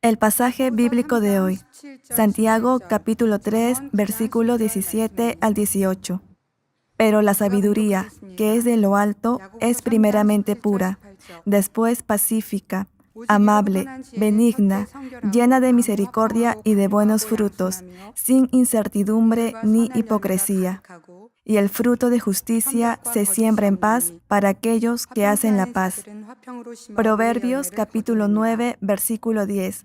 El pasaje bíblico de hoy, Santiago capítulo 3, versículo 17 al 18. Pero la sabiduría, que es de lo alto, es primeramente pura, después pacífica, amable, benigna, llena de misericordia y de buenos frutos, sin incertidumbre ni hipocresía. Y el fruto de justicia se siembra en paz para aquellos que hacen la paz. Proverbios capítulo 9, versículo 10.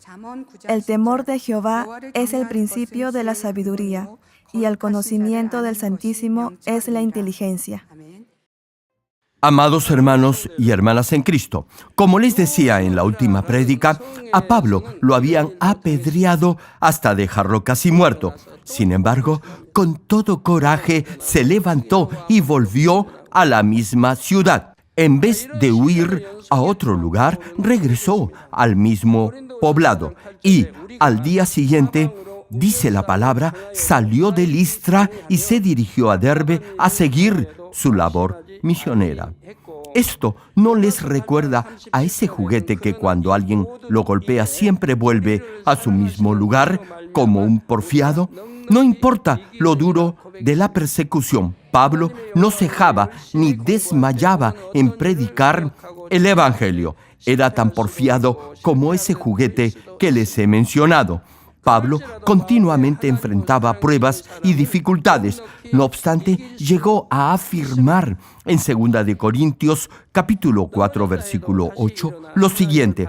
El temor de Jehová es el principio de la sabiduría, y el conocimiento del Santísimo es la inteligencia. Amados hermanos y hermanas en Cristo, como les decía en la última prédica, a Pablo lo habían apedreado hasta dejarlo casi muerto. Sin embargo, con todo coraje se levantó y volvió a la misma ciudad. En vez de huir a otro lugar, regresó al mismo poblado y al día siguiente, dice la palabra, salió de Listra y se dirigió a Derbe a seguir su labor misionera. Esto no les recuerda a ese juguete que cuando alguien lo golpea siempre vuelve a su mismo lugar como un porfiado. No importa lo duro de la persecución, Pablo no cejaba ni desmayaba en predicar el Evangelio. Era tan porfiado como ese juguete que les he mencionado. Pablo continuamente enfrentaba pruebas y dificultades. No obstante, llegó a afirmar en 2 de Corintios, capítulo 4, versículo 8, lo siguiente,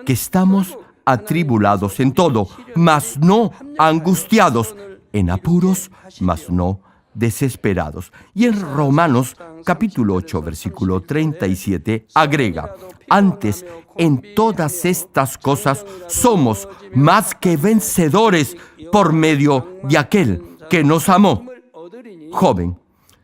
que estamos atribulados en todo, mas no angustiados, en apuros, mas no desesperados. Y en Romanos, capítulo 8, versículo 37, agrega, antes, en todas estas cosas somos más que vencedores por medio de aquel que nos amó. Joven,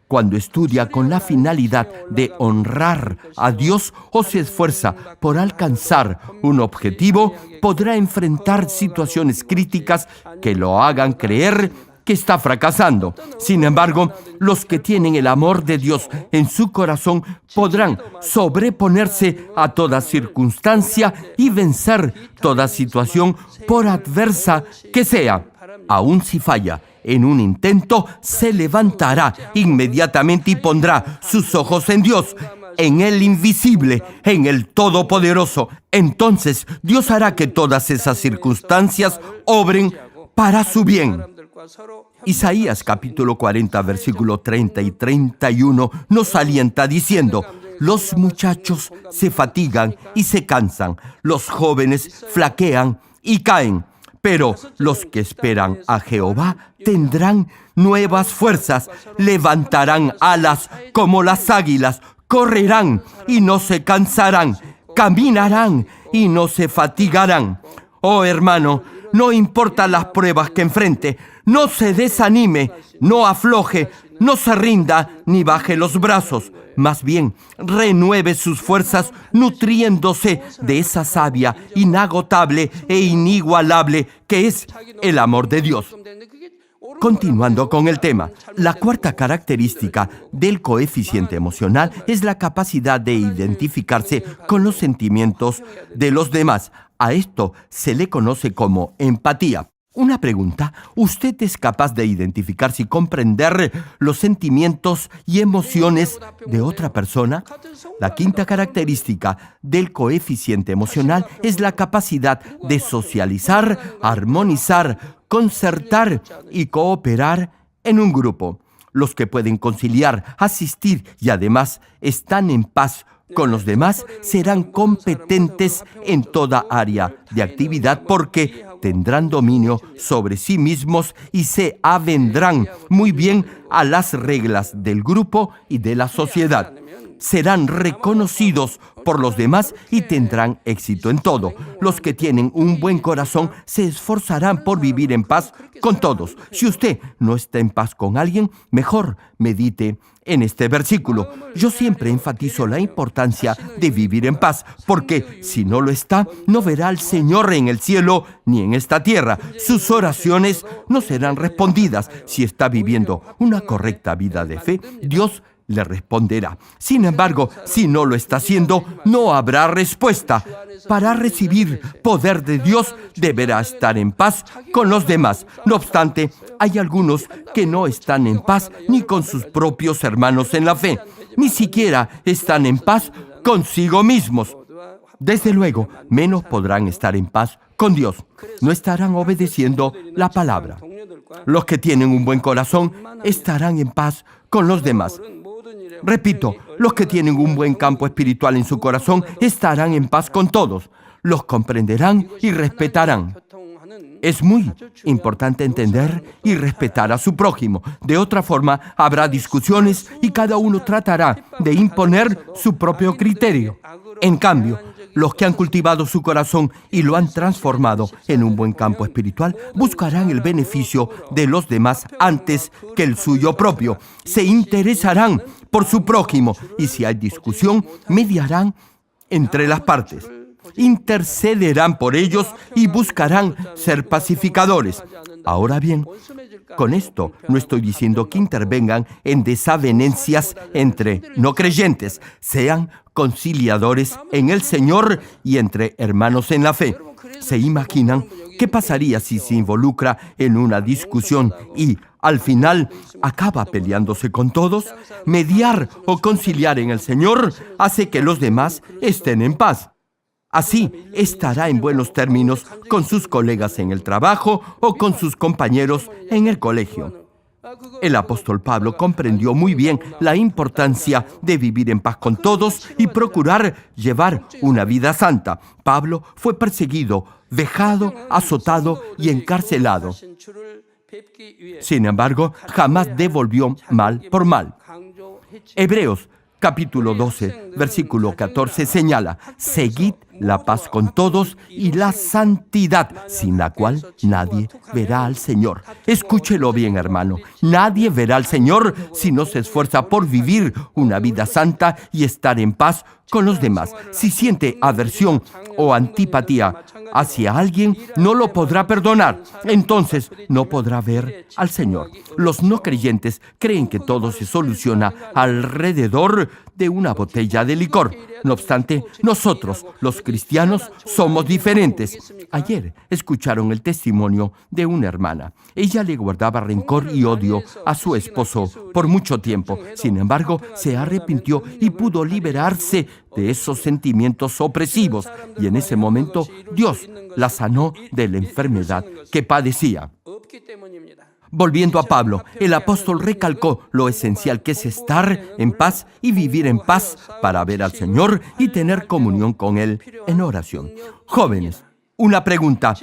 cuando estudia con la finalidad de honrar a Dios o se esfuerza por alcanzar un objetivo, podrá enfrentar situaciones críticas que lo hagan creer que está fracasando. Sin embargo, los que tienen el amor de Dios en su corazón podrán sobreponerse a toda circunstancia y vencer toda situación, por adversa que sea. Aun si falla en un intento, se levantará inmediatamente y pondrá sus ojos en Dios, en el invisible, en el Todopoderoso. Entonces, Dios hará que todas esas circunstancias obren para su bien. Isaías capítulo 40, versículo 30 y 31 nos alienta diciendo, los muchachos se fatigan y se cansan, los jóvenes flaquean y caen, pero los que esperan a Jehová tendrán nuevas fuerzas, levantarán alas como las águilas, correrán y no se cansarán, caminarán y no se fatigarán. Oh hermano, no importa las pruebas que enfrente, no se desanime, no afloje, no se rinda ni baje los brazos. Más bien, renueve sus fuerzas nutriéndose de esa savia inagotable e inigualable que es el amor de Dios. Continuando con el tema, la cuarta característica del coeficiente emocional es la capacidad de identificarse con los sentimientos de los demás. A esto se le conoce como empatía. Una pregunta, ¿usted es capaz de identificarse y comprender los sentimientos y emociones de otra persona? La quinta característica del coeficiente emocional es la capacidad de socializar, armonizar, concertar y cooperar en un grupo. Los que pueden conciliar, asistir y además están en paz con los demás serán competentes en toda área de actividad porque tendrán dominio sobre sí mismos y se avendrán muy bien a las reglas del grupo y de la sociedad. Serán reconocidos por los demás y tendrán éxito en todo. Los que tienen un buen corazón se esforzarán por vivir en paz con todos. Si usted no está en paz con alguien, mejor medite en este versículo. Yo siempre enfatizo la importancia de vivir en paz, porque si no lo está, no verá al Señor en el cielo ni en esta tierra. Sus oraciones no serán respondidas. Si está viviendo una correcta vida de fe, Dios le responderá. Sin embargo, si no lo está haciendo, no habrá respuesta. Para recibir poder de Dios, deberá estar en paz con los demás. No obstante, hay algunos que no están en paz ni con sus propios hermanos en la fe. Ni siquiera están en paz consigo mismos. Desde luego, menos podrán estar en paz con Dios. No estarán obedeciendo la palabra. Los que tienen un buen corazón estarán en paz con los demás. Repito, los que tienen un buen campo espiritual en su corazón estarán en paz con todos. Los comprenderán y respetarán. Es muy importante entender y respetar a su prójimo. De otra forma, habrá discusiones y cada uno tratará de imponer su propio criterio. En cambio, los que han cultivado su corazón y lo han transformado en un buen campo espiritual, buscarán el beneficio de los demás antes que el suyo propio. Se interesarán por su prójimo y si hay discusión, mediarán entre las partes. Intercederán por ellos y buscarán ser pacificadores. Ahora bien, con esto no estoy diciendo que intervengan en desavenencias entre no creyentes. Sean conciliadores en el Señor y entre hermanos en la fe. ¿Se imaginan qué pasaría si se involucra en una discusión y al final acaba peleándose con todos? Mediar o conciliar en el Señor hace que los demás estén en paz. Así estará en buenos términos con sus colegas en el trabajo o con sus compañeros en el colegio. El apóstol Pablo comprendió muy bien la importancia de vivir en paz con todos y procurar llevar una vida santa. Pablo fue perseguido, vejado, azotado y encarcelado. Sin embargo, jamás devolvió mal por mal. Hebreos capítulo 12, versículo 14 señala: seguid la paz con todos y la santidad, sin la cual nadie verá al Señor. Escúchelo bien, hermano. Nadie verá al Señor si no se esfuerza por vivir una vida santa y estar en paz con los demás. Si siente aversión o antipatía hacia alguien, no lo podrá perdonar. Entonces, no podrá ver al Señor. Los no creyentes creen que todo se soluciona alrededor de una botella de licor. No obstante, nosotros, los cristianos, somos diferentes. Ayer escucharon el testimonio de una hermana. Ella le guardaba rencor y odio a su esposo por mucho tiempo. Sin embargo, se arrepintió y pudo liberarse de esos sentimientos opresivos. Y en ese momento, Dios la sanó de la enfermedad que padecía. Volviendo a Pablo, el apóstol recalcó lo esencial que es estar en paz y vivir en paz para ver al Señor y tener comunión con Él en oración. Jóvenes, una pregunta: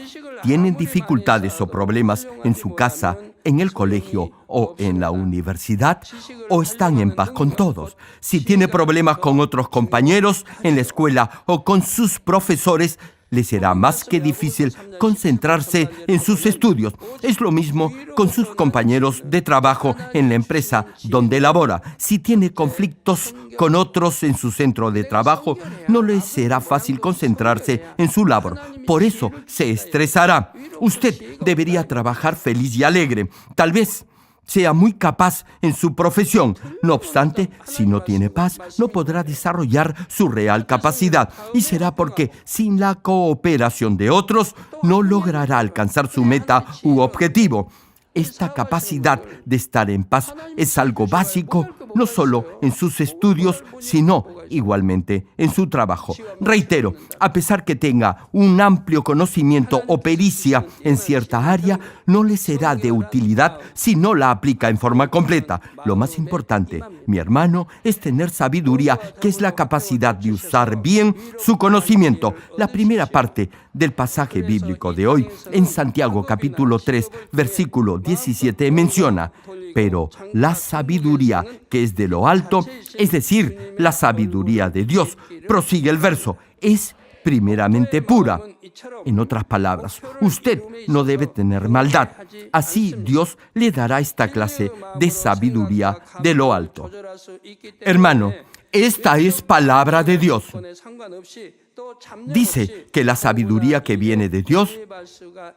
¿tienen dificultades o problemas en su casa, en el colegio o en la universidad? ¿O están en paz con todos? Si tiene problemas con otros compañeros en la escuela o con sus profesores, le será más que difícil concentrarse en sus estudios. Es lo mismo con sus compañeros de trabajo en la empresa donde labora. Si tiene conflictos con otros en su centro de trabajo, no le será fácil concentrarse en su labor. Por eso se estresará. Usted debería trabajar feliz y alegre. Tal vez sea muy capaz en su profesión. No obstante, si no tiene paz, no podrá desarrollar su real capacidad. Y será porque sin la cooperación de otros, no logrará alcanzar su meta u objetivo. Esta capacidad de estar en paz es algo básico, no solo en sus estudios, sino igualmente en su trabajo. Reitero, a pesar que tenga un amplio conocimiento o pericia en cierta área, no le será de utilidad si no la aplica en forma completa. Lo más importante, mi hermano, es tener sabiduría, que es la capacidad de usar bien su conocimiento. La primera parte del pasaje bíblico de hoy, en Santiago capítulo 3, versículo 17, menciona: pero la sabiduría que es de lo alto, es decir, la sabiduría de Dios, prosigue el verso, es primeramente pura. En otras palabras, usted no debe tener maldad. Así Dios le dará esta clase de sabiduría de lo alto. Hermano, esta es palabra de Dios. Dice que la sabiduría que viene de Dios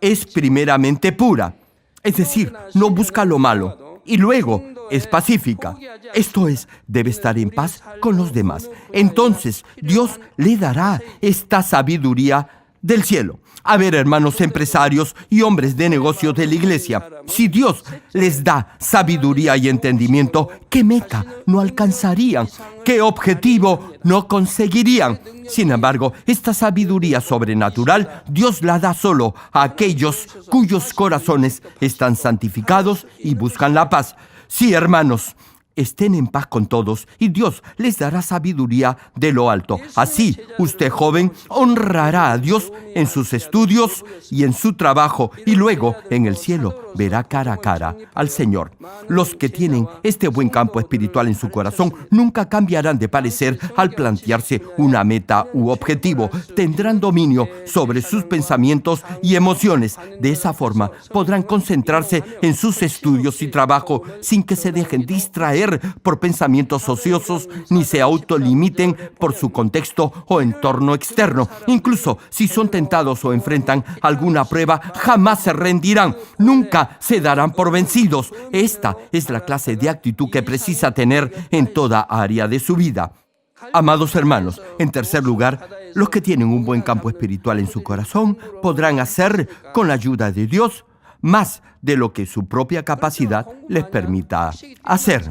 es primeramente pura. Es decir, no busca lo malo y luego es pacífica. Esto es, debe estar en paz con los demás. Entonces, Dios le dará esta sabiduría del cielo. A ver, hermanos empresarios y hombres de negocios de la iglesia, si Dios les da sabiduría y entendimiento, ¿qué meta no alcanzarían? ¿Qué objetivo no conseguirían? Sin embargo, esta sabiduría sobrenatural Dios la da solo a aquellos cuyos corazones están santificados y buscan la paz. Sí, hermanos, estén en paz con todos y Dios les dará sabiduría de lo alto. Así, usted joven honrará a Dios en sus estudios y en su trabajo y luego en el cielo verá cara a cara al Señor. Los que tienen este buen campo espiritual en su corazón nunca cambiarán de parecer al plantearse una meta u objetivo. Tendrán dominio sobre sus pensamientos y emociones. De esa forma podrán concentrarse en sus estudios y trabajo sin que se dejen distraer por pensamientos ociosos ni se autolimiten por su contexto o entorno externo. Incluso si son tentados o enfrentan alguna prueba, jamás se rendirán, nunca se darán por vencidos. Esta es la clase de actitud que precisa tener en toda área de su vida. Amados hermanos, en tercer lugar, los que tienen un buen campo espiritual en su corazón podrán hacer, con la ayuda de Dios, más de lo que su propia capacidad les permita hacer.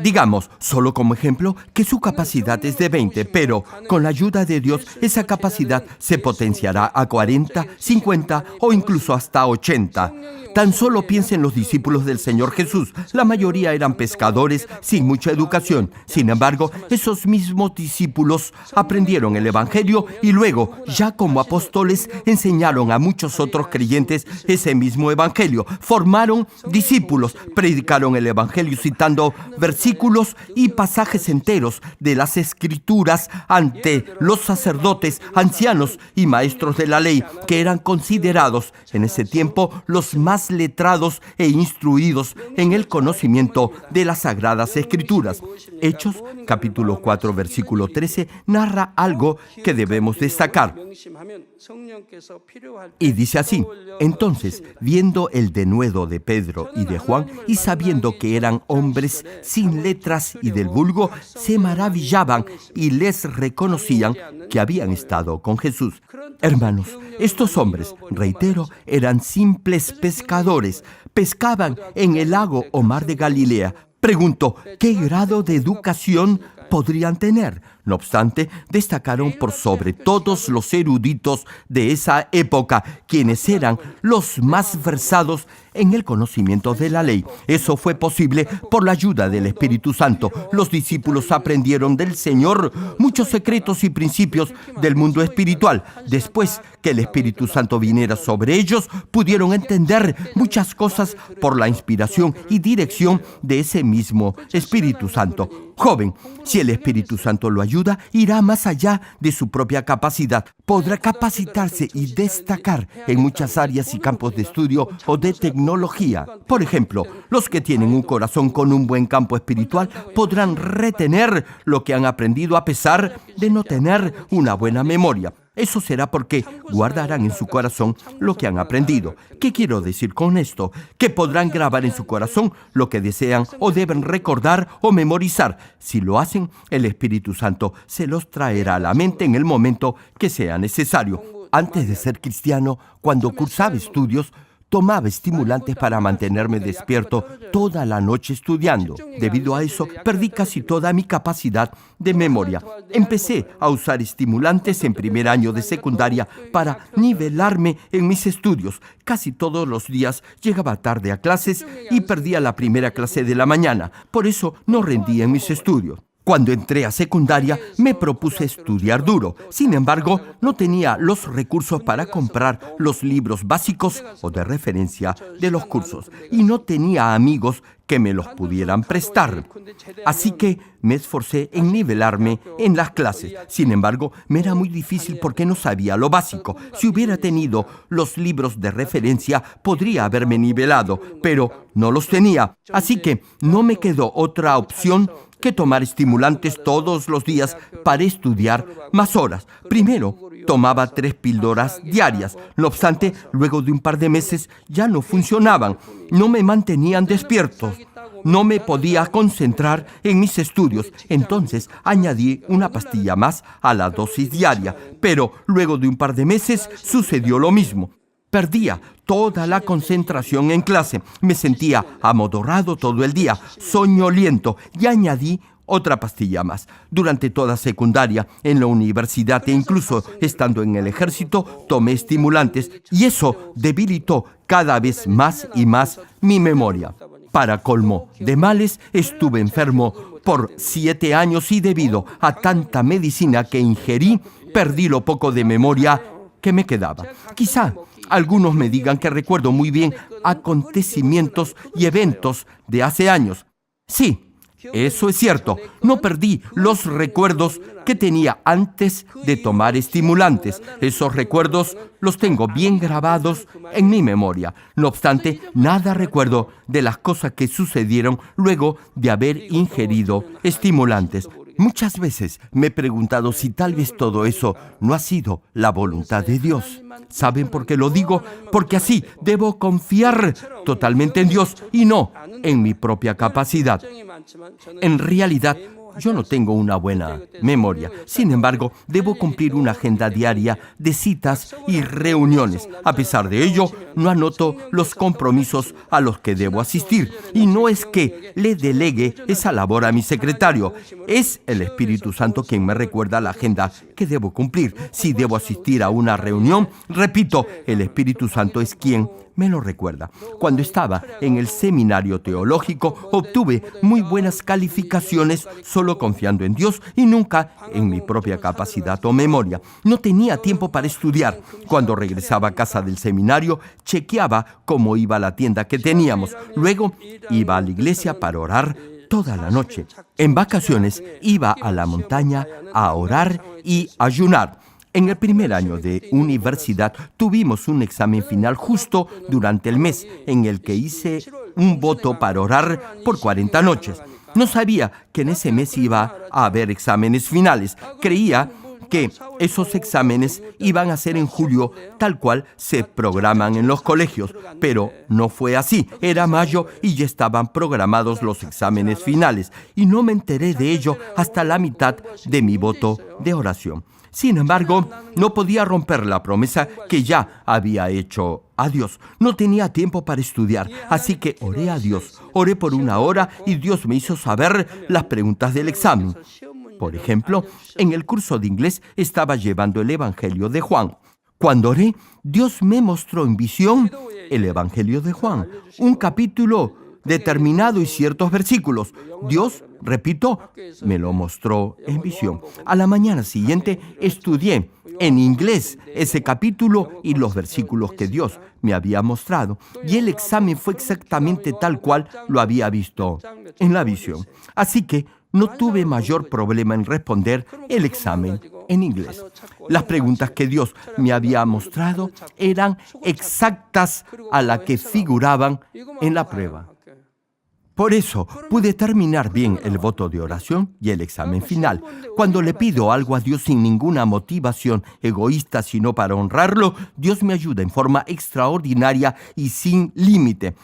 Digamos, solo como ejemplo, que su capacidad es de 20, pero con la ayuda de Dios esa capacidad se potenciará a 40, 50 o incluso hasta 80. Tan solo piensen los discípulos del Señor Jesús. La mayoría eran pescadores sin mucha educación. Sin embargo, esos mismos discípulos aprendieron el Evangelio y luego, ya como apóstoles, enseñaron a muchos otros creyentes ese mismo Evangelio. Formaron discípulos, predicaron el Evangelio citando versículos y pasajes enteros de las Escrituras ante los sacerdotes, ancianos y maestros de la ley, que eran considerados en ese tiempo los más letrados e instruidos en el conocimiento de las Sagradas Escrituras. Hechos, capítulo 4, versículo 13, narra algo que debemos destacar. Y dice así: entonces, viendo el denuedo de Pedro y de Juan, y sabiendo que eran hombres sin letras y del vulgo, se maravillaban y les reconocían que habían estado con Jesús. Hermanos, estos hombres, reitero, eran simples pescadores. Pescaban en el lago o mar de Galilea. Pregunto, ¿qué grado de educación podrían tener? No obstante, destacaron por sobre todos los eruditos de esa época, quienes eran los más versados en el conocimiento de la ley. Eso fue posible por la ayuda del Espíritu Santo. Los discípulos aprendieron del Señor muchos secretos y principios del mundo espiritual. Después que el Espíritu Santo viniera sobre ellos, pudieron entender muchas cosas por la inspiración y dirección de ese mismo Espíritu Santo. Joven, si el Espíritu Santo lo ayuda, irá más allá de su propia capacidad. Podrá capacitarse y destacar en muchas áreas y campos de estudio o de tecnología. Por ejemplo, los que tienen un corazón con un buen campo espiritual podrán retener lo que han aprendido a pesar de no tener una buena memoria. Eso será porque guardarán en su corazón lo que han aprendido. ¿Qué quiero decir con esto? Que podrán grabar en su corazón lo que desean o deben recordar o memorizar. Si lo hacen, el Espíritu Santo se los traerá a la mente en el momento que sea necesario. Antes de ser cristiano, cuando cursaba estudios, tomaba estimulantes para mantenerme despierto toda la noche estudiando. Debido a eso, perdí casi toda mi capacidad de memoria. Empecé a usar estimulantes en primer año de secundaria para nivelarme en mis estudios. Casi todos los días llegaba tarde a clases y perdía la primera clase de la mañana. Por eso no rendía en mis estudios. Cuando entré a secundaria, me propuse estudiar duro. Sin embargo, no tenía los recursos para comprar los libros básicos o de referencia de los cursos y no tenía amigos que me los pudieran prestar. Así que me esforcé en nivelarme en las clases. Sin embargo, me era muy difícil porque no sabía lo básico. Si hubiera tenido los libros de referencia, podría haberme nivelado, pero no los tenía. Así que no me quedó otra opción que tomar estimulantes todos los días para estudiar más horas. Primero, tomaba 3 píldoras diarias. No obstante, luego de un par de meses ya no funcionaban. No me mantenían despiertos. no me podía concentrar en mis estudios. Entonces añadí una pastilla más a la dosis diaria, pero luego de un par de meses sucedió lo mismo. Perdía toda la concentración en clase, me sentía amodorrado todo el día, soñoliento, y añadí otra pastilla más. Durante toda secundaria, en la universidad e incluso estando en el ejército, tomé estimulantes y eso debilitó cada vez más y más mi memoria. Para colmo de males, estuve enfermo por 7 años y debido a tanta medicina que ingerí, perdí lo poco de memoria que me quedaba. Quizá algunos me digan que recuerdo muy bien acontecimientos y eventos de hace años. Sí, eso es cierto. No perdí los recuerdos que tenía antes de tomar estimulantes. Esos recuerdos los tengo bien grabados en mi memoria. No obstante, nada recuerdo de las cosas que sucedieron luego de haber ingerido estimulantes. Muchas veces me he preguntado si tal vez todo eso no ha sido la voluntad de Dios. ¿Saben por qué lo digo? Porque así debo confiar totalmente en Dios y no en mi propia capacidad. En realidad, yo no tengo una buena memoria. Sin embargo, debo cumplir una agenda diaria de citas y reuniones. A pesar de ello, no anoto los compromisos a los que debo asistir. Y no es que le delegue esa labor a mi secretario. Es el Espíritu Santo quien me recuerda la agenda que debo cumplir. Si debo asistir a una reunión, repito, el Espíritu Santo es quien me lo recuerda. Cuando estaba en el seminario teológico, obtuve muy buenas calificaciones solo confiando en Dios y nunca en mi propia capacidad o memoria. No tenía tiempo para estudiar. Cuando regresaba a casa del seminario, chequeaba cómo iba la tienda que teníamos. Luego iba a la iglesia para orar toda la noche. En vacaciones iba a la montaña a orar y ayunar. En el primer año de universidad tuvimos un examen final justo durante el mes en el que hice un voto para orar por 40 noches. No sabía que en ese mes iba a haber exámenes finales. Creía que esos exámenes iban a ser en julio, tal cual se programan en los colegios, pero no fue así. Era mayo y ya estaban programados los exámenes finales, y no me enteré de ello hasta la mitad de mi voto de oración. Sin embargo, no podía romper la promesa que ya había hecho a Dios. No tenía tiempo para estudiar, así que oré a Dios. Oré por 1 hora y Dios me hizo saber las preguntas del examen. Por ejemplo, en el curso de inglés estaba llevando el Evangelio de Juan. Cuando oré, Dios me mostró en visión el Evangelio de Juan, un capítulo determinado y ciertos versículos. Dios, repito, me lo mostró en visión. A la mañana siguiente estudié en inglés ese capítulo y los versículos que Dios me había mostrado. Y el examen fue exactamente tal cual lo había visto en la visión. Así que no tuve mayor problema en responder el examen en inglés. Las preguntas que Dios me había mostrado eran exactas a las que figuraban en la prueba. Por eso pude terminar bien el voto de oración y el examen final. Cuando le pido algo a Dios sin ninguna motivación egoísta, sino para honrarlo, Dios me ayuda en forma extraordinaria y sin límite.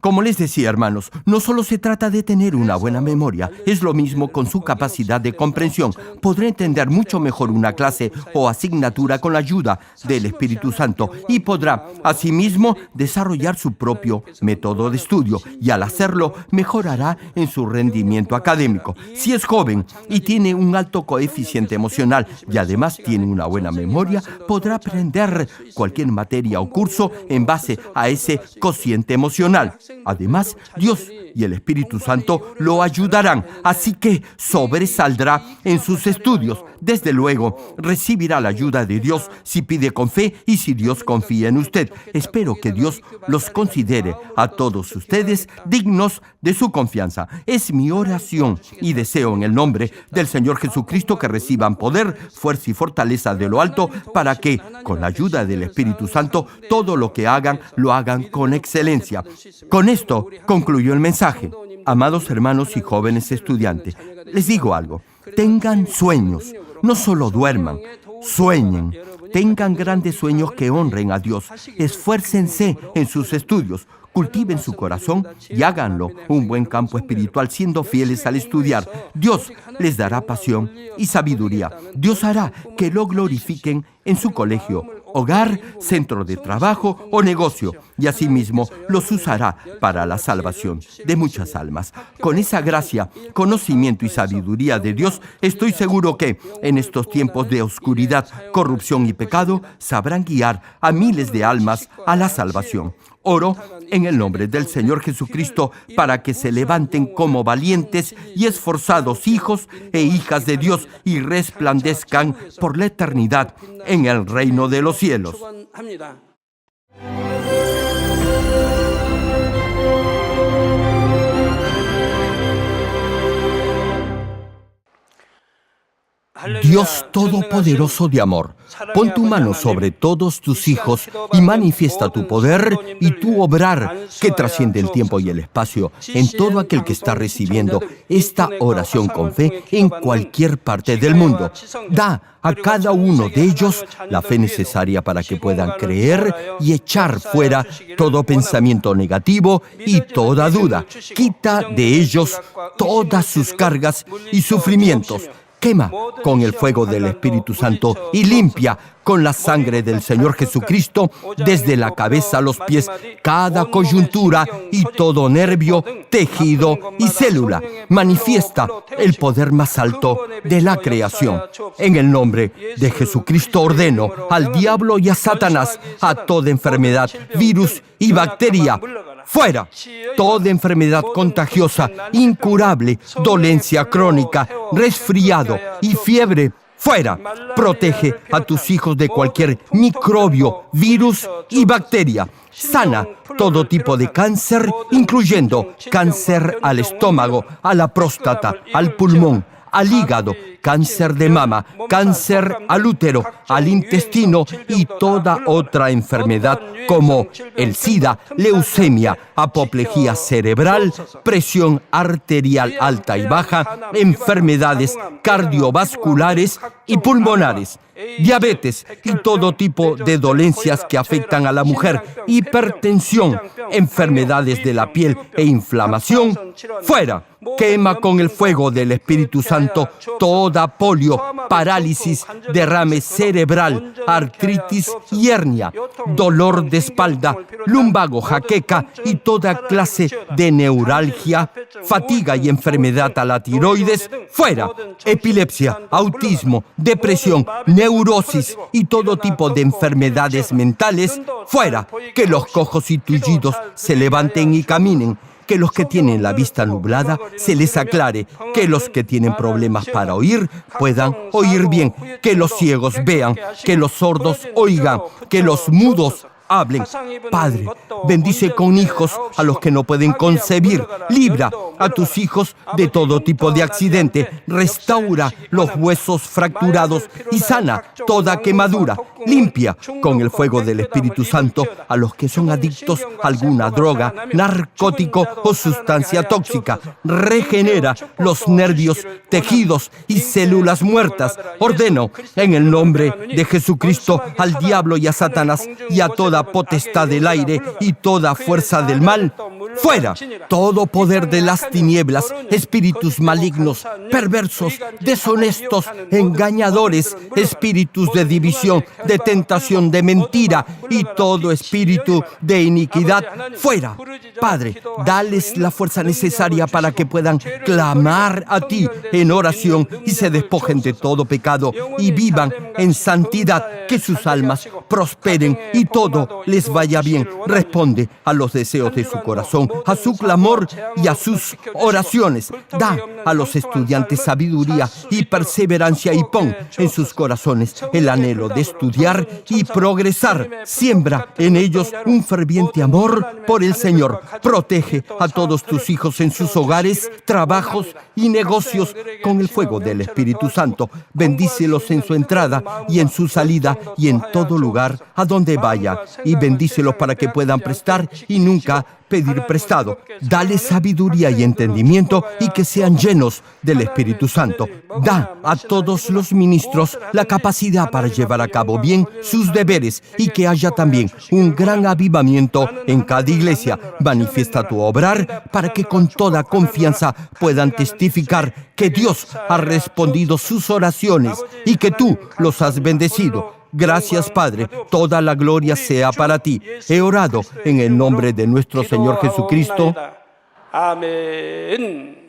Como les decía, hermanos, no solo se trata de tener una buena memoria, es lo mismo con su capacidad de comprensión. Podrá entender mucho mejor una clase o asignatura con la ayuda del Espíritu Santo y podrá, asimismo, desarrollar su propio método de estudio y al hacerlo mejorará en su rendimiento académico. Si es joven y tiene un alto coeficiente emocional y además tiene una buena memoria, podrá aprender cualquier materia o curso en base a ese cociente emocional. Además, Dios y el Espíritu Santo lo ayudarán, así que sobresaldrá en sus estudios. Desde luego, recibirá la ayuda de Dios si pide con fe y si Dios confía en usted. Espero que Dios los considere a todos ustedes dignos de su confianza. Es mi oración y deseo en el nombre del Señor Jesucristo que reciban poder, fuerza y fortaleza de lo alto para que, con la ayuda del Espíritu Santo, todo lo que hagan, lo hagan con excelencia. Con esto concluyó el mensaje. Amados hermanos y jóvenes estudiantes, les digo algo. Tengan sueños, no solo duerman, sueñen. Tengan grandes sueños que honren a Dios. Esfuércense en sus estudios. cultiven su corazón y háganlo un buen campo espiritual, siendo fieles al estudiar. Dios les dará pasión y sabiduría. Dios hará que lo glorifiquen en su colegio, hogar, centro de trabajo o negocio, y asimismo los usará para la salvación de muchas almas. Con esa gracia, conocimiento y sabiduría de Dios, estoy seguro que en estos tiempos de oscuridad, corrupción y pecado, sabrán guiar a miles de almas a la salvación. Oro en el nombre del Señor Jesucristo para que se levanten como valientes y esforzados hijos e hijas de Dios y resplandezcan por la eternidad en el reino de los cielos. Dios Todopoderoso de amor, pon tu mano sobre todos tus hijos y manifiesta tu poder y tu obrar que trasciende el tiempo y el espacio en todo aquel que está recibiendo esta oración con fe en cualquier parte del mundo. Da a cada uno de ellos la fe necesaria para que puedan creer y echar fuera todo pensamiento negativo y toda duda. Quita de ellos todas sus cargas y sufrimientos. Quema con el fuego del Espíritu Santo y limpia con la sangre del Señor Jesucristo desde la cabeza a los pies cada coyuntura y todo nervio, tejido y célula. Manifiesta el poder más alto de la creación. En el nombre de Jesucristo ordeno al diablo y a Satanás, a toda enfermedad, virus y bacteria, fuera. Toda enfermedad contagiosa, incurable, dolencia crónica, resfriado y fiebre, fuera. Protege a tus hijos de cualquier microbio, virus y bacteria. Sana todo tipo de cáncer, incluyendo cáncer al estómago, a la próstata, al pulmón, al hígado, cáncer de mama, cáncer al útero, al intestino y toda otra enfermedad como el SIDA, leucemia, apoplejía cerebral, presión arterial alta y baja, enfermedades cardiovasculares y pulmonares, diabetes y todo tipo de dolencias que afectan a la mujer, hipertensión, enfermedades de la piel e inflamación, fuera. Quema con el fuego del Espíritu Santo toda polio, parálisis, derrame cerebral, artritis y hernia, dolor de espalda, lumbago, jaqueca y toda clase de neuralgia, fatiga y enfermedad a la tiroides, fuera. Epilepsia, autismo, depresión, neurosis y todo tipo de enfermedades mentales, fuera. Que los cojos y tullidos se levanten y caminen. Que los que tienen la vista nublada se les aclare, que los que tienen problemas para oír puedan oír bien, que los ciegos vean, que los sordos oigan, que los mudos hablen. Padre, bendice con hijos a los que no pueden concebir. Libra a tus hijos de todo tipo de accidente. Restaura los huesos fracturados y sana toda quemadura. Limpia con el fuego del Espíritu Santo a los que son adictos a alguna droga, narcótico o sustancia tóxica. Regenera los nervios, tejidos y células muertas. Ordeno en el nombre de Jesucristo al diablo y a Satanás y a toda potestad del aire y toda fuerza del mal, fuera. Todo poder de las tinieblas, espíritus malignos, perversos, deshonestos, engañadores, espíritus de división, de tentación, de mentira y todo espíritu de iniquidad, fuera. Padre, dales la fuerza necesaria para que puedan clamar a ti en oración y se despojen de todo pecado y vivan en santidad, que sus almas prosperen y todo les vaya bien. Responde a los deseos de su corazón, a su clamor y a sus oraciones. Da a los estudiantes sabiduría y perseverancia y pon en sus corazones el anhelo de estudiar y progresar. Siembra en ellos un ferviente amor por el Señor. Protege a todos tus hijos en sus hogares, trabajos y negocios con el fuego del Espíritu Santo. Bendícelos en su entrada y en su salida y en todo lugar a donde vaya. Y bendícelos para que puedan prestar y nunca pedir prestado. Dale sabiduría y entendimiento y que sean llenos del Espíritu Santo. Da a todos los ministros la capacidad para llevar a cabo bien sus deberes y que haya también un gran avivamiento en cada iglesia. Manifiesta tu obrar para que con toda confianza puedan testificar que Dios ha respondido sus oraciones y que tú los has bendecido. Gracias, Padre. Toda la gloria sea para ti. He orado en el nombre de nuestro Señor Jesucristo. 아멘.